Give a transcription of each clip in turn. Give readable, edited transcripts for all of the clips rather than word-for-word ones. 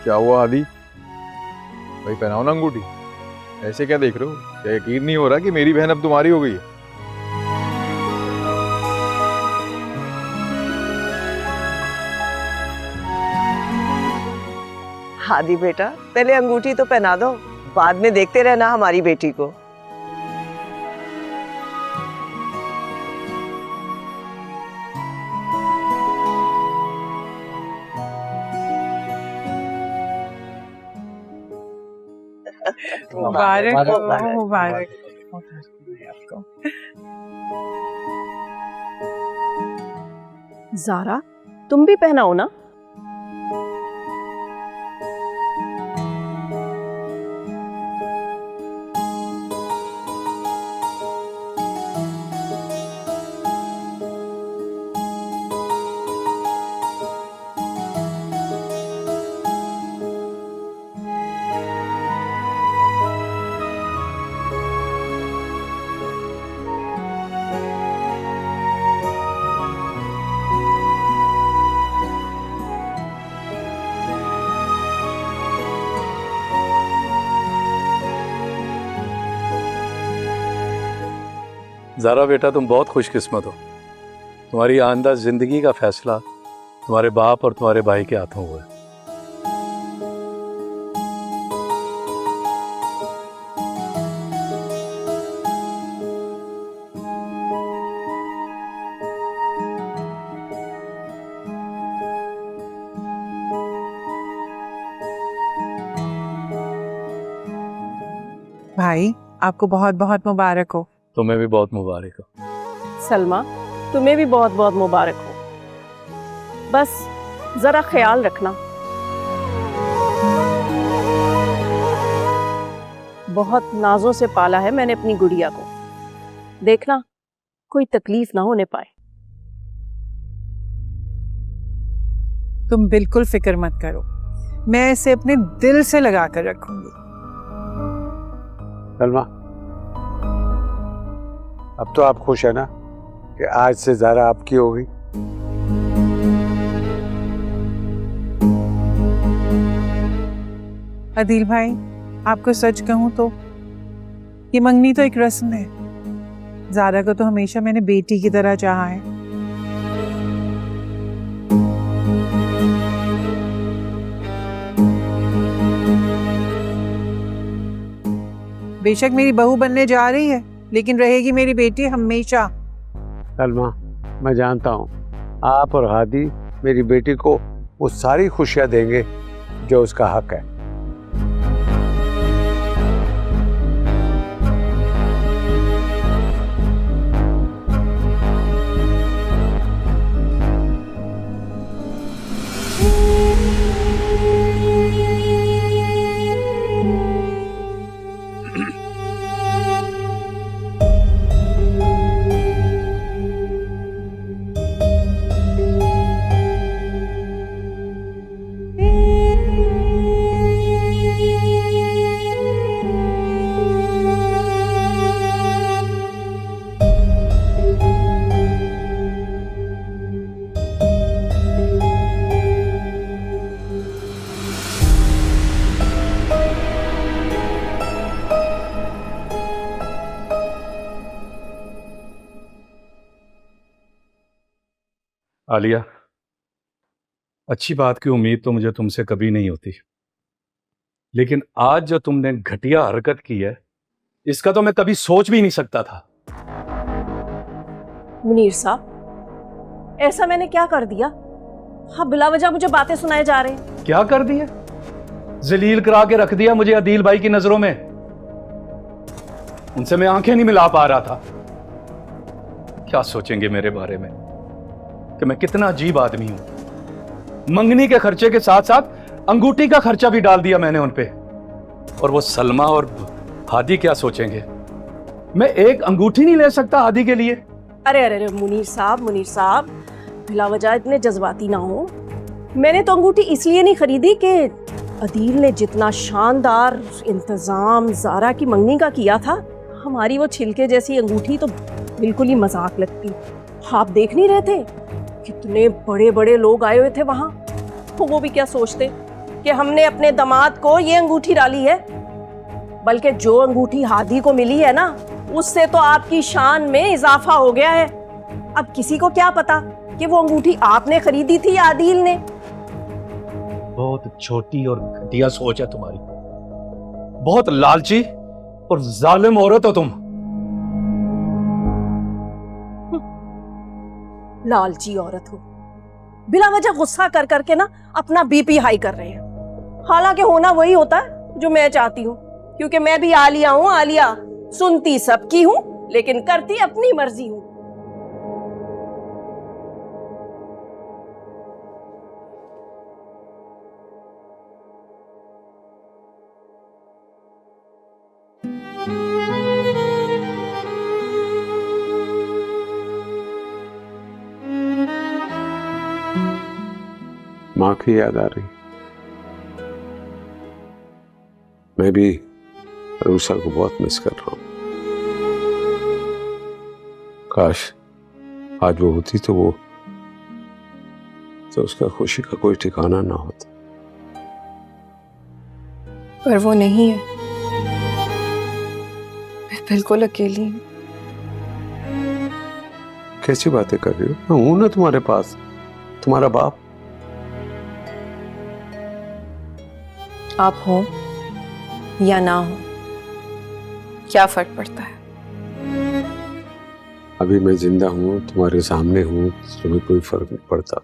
क्या हुआ आदि भाई, पहनाओ ना अंगूठी। ऐसे क्या देख रहे हो? क्या यकीन नहीं हो रहा कि मेरी बहन अब तुम्हारी हो गई है? हादी बेटा, पहले अंगूठी तो पहना दो, बाद में देखते रहना हमारी बेटी को। मुबारक हो, मुबारक आपको। ज़ारा, तुम भी पहनाओ ना। ज़ारा बेटा, तुम बहुत खुशकिस्मत हो। तुम्हारी आइंदा जिंदगी का फैसला तुम्हारे बाप और तुम्हारे भाई के हाथों हुआ है। भाई, आपको बहुत बहुत मुबारक हो। तुम्हें भी बहुत मुबारक हो। सलमा, तुम्हें भी बहुत बहुत मुबारक हो। बस ज़रा ख्याल रखना। बहुत नाजों से पाला है मैंने अपनी गुड़िया को। देखना कोई तकलीफ ना होने पाए। तुम बिल्कुल फिक्र मत करो, मैं इसे अपने दिल से लगा कर रखूंगी। सलमा, अब तो आप खुश है ना कि आज से ज़ारा आपकी हो गई? अदील भाई, आपको सच कहूं तो ये मंगनी तो एक रस्म है। ज़ारा को तो हमेशा मैंने बेटी की तरह चाहा है। बेशक मेरी बहू बनने जा रही है, लेकिन रहेगी मेरी बेटी हमेशा। सलमा, मैं जानता हूँ आप और हादी मेरी बेटी को वो सारी खुशियाँ देंगे जो उसका हक है। आलिया, अच्छी बात की उम्मीद तो मुझे तुमसे कभी नहीं होती, लेकिन आज जो तुमने घटिया हरकत की है इसका तो मैं कभी सोच भी नहीं सकता था। मुनीर साहब, ऐसा मैंने क्या कर दिया? हाँ, बिला वजह मुझे बातें सुनाए जा रहे हैं। क्या कर दिया? जलील करा के रख दिया मुझे अदील भाई की नजरों में। उनसे मैं आंखें नहीं मिला पा रहा था। क्या सोचेंगे मेरे बारे में कि मैं कितना अजीब आदमी हूं। मंगनी के खर्चे के साथ साथ अंगूठी का खर्चा भी डाल दिया मैंने उन पे। और वो सलमा और हादी क्या सोचेंगे? मैं एक अंगूठी नहीं ले सकता हादी के लिए? अरे अरे अरे मुनीर साहब, बिला वजह इतने जज्बाती ना हो। मैंने तो अंगूठी इसलिए नहीं खरीदी कि अदील ने जितना शानदार इंतजाम ज़ारा की मंगनी का किया था, हमारी वो छिलके जैसी अंगूठी तो बिल्कुल ही मजाक लगती। आप देख नहीं रहे थे कितने बड़े बड़े लोग आए हुए थे वहां? वो भी क्या सोचते कि हमने अपने दामाद को ये अंगूठी डाली है, बल्कि जो अंगूठी हादी को मिली है ना, उससे तो आपकी शान में इजाफा हो गया है। अब किसी को क्या पता कि वो अंगूठी आपने खरीदी थी या आदिल ने। बहुत छोटी और घटिया सोच है तुम्हारी, बहुत लालची और जालिम औरत हो तुम। लालची औरत हो, बिला वजह गुस्सा कर करके ना अपना बीपी हाई कर रहे हैं। हालांकि होना वही होता है जो मैं चाहती हूँ, क्योंकि मैं भी आलिया हूँ। आलिया सुनती सबकी हूँ लेकिन करती अपनी मर्जी हूँ। माँ की याद आ रही। मैं भी रूसा को बहुत मिस कर रहा हूँ। काश आज वो होती तो उसका खुशी का कोई ठिकाना ना होता। पर वो नहीं है, मैं बिल्कुल अकेली हूँ। कैसी बातें कर रही हो? मैं हूं ना तुम्हारे पास, तुम्हारा बाप। आप हो या ना हो, क्या फर्क पड़ता है? अभी मैं जिंदा हूं, तुम्हारे सामने हूं, तुम्हें कोई फर्क नहीं पड़ता।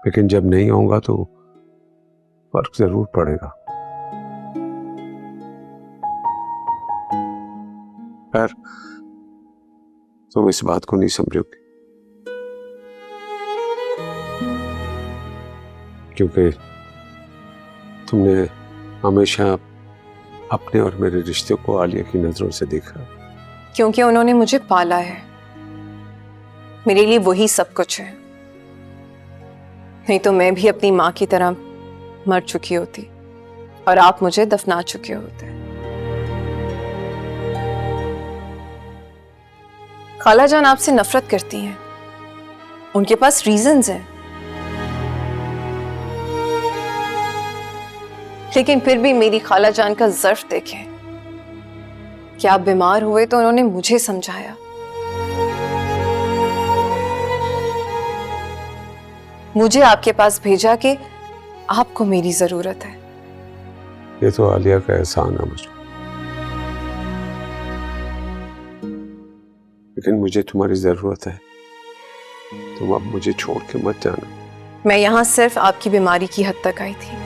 लेकिन जब नहीं होगा तो फर्क जरूर पड़ेगा। खैर, तुम इस बात को नहीं समझोगे, क्योंकि तुमने हमेशा अपने और मेरे रिश्ते को आलिया की नजरों से देखा। क्योंकि उन्होंने मुझे पाला है, मेरे लिए वही सब कुछ है। नहीं तो मैं भी अपनी माँ की तरह मर चुकी होती और आप मुझे दफना चुके होते। खाला जान आपसे नफरत करती हैं, उनके पास रीजंस हैं, लेकिन फिर भी मेरी खाला जान का ज़र्फ देखें कि आप बीमार हुए तो उन्होंने मुझे समझाया, मुझे आपके पास भेजा कि आपको मेरी जरूरत है। ये तो आलिया का एहसान है मुझे, लेकिन मुझे तुम्हारी जरूरत है। तुम अब मुझे छोड़ के मत जाना। मैं यहाँ सिर्फ आपकी बीमारी की हद तक आई थी,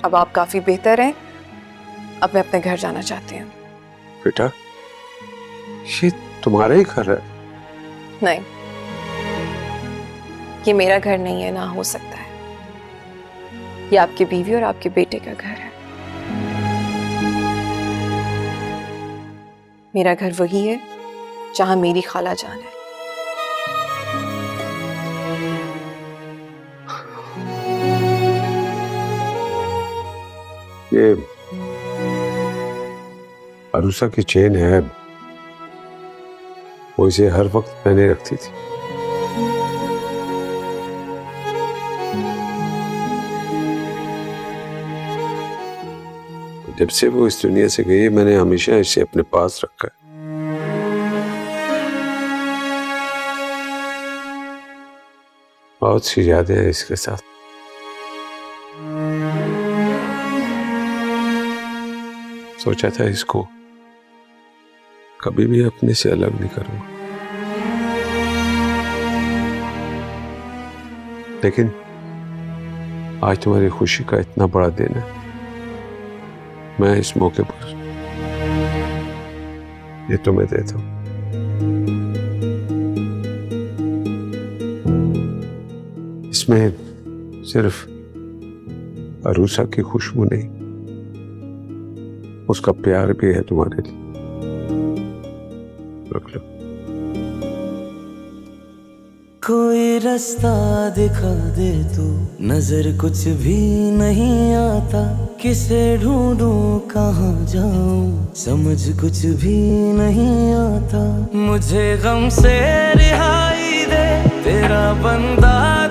अब आप काफी बेहतर हैं, अब मैं अपने घर जाना चाहती हूँ। बेटा, ये तुम्हारा ही घर है। नहीं, ये मेरा घर नहीं है, ना हो सकता है। ये आपकी बीवी और आपके बेटे का घर है। मेरा घर वही है जहां मेरी खाला जान है। ये अरूसा की चेन है, वो इसे हर वक्त पहने रखती थी। जब से वो इस दुनिया से गई, मैंने हमेशा इसे अपने पास रखा है। बहुत सी यादें हैं इसके साथ। सोचा था इसको कभी भी अपने से अलग नहीं करूंगा, लेकिन आज तुम्हारी खुशी का इतना बड़ा दिन है, मैं इस मौके पर ये तुम्हें देता हूं। इसमें सिर्फ अरूसा की खुशबू नहीं, उसका प्यार भी है तुम्हारे लिए। रख लो। कोई रास्ता दिखा दे तू, नजर कुछ भी नहीं आता, किसे ढूंढूं कहाँ जाऊं, समझ कुछ भी नहीं आता। मुझे गम से रिहाई दे, तेरा बंदा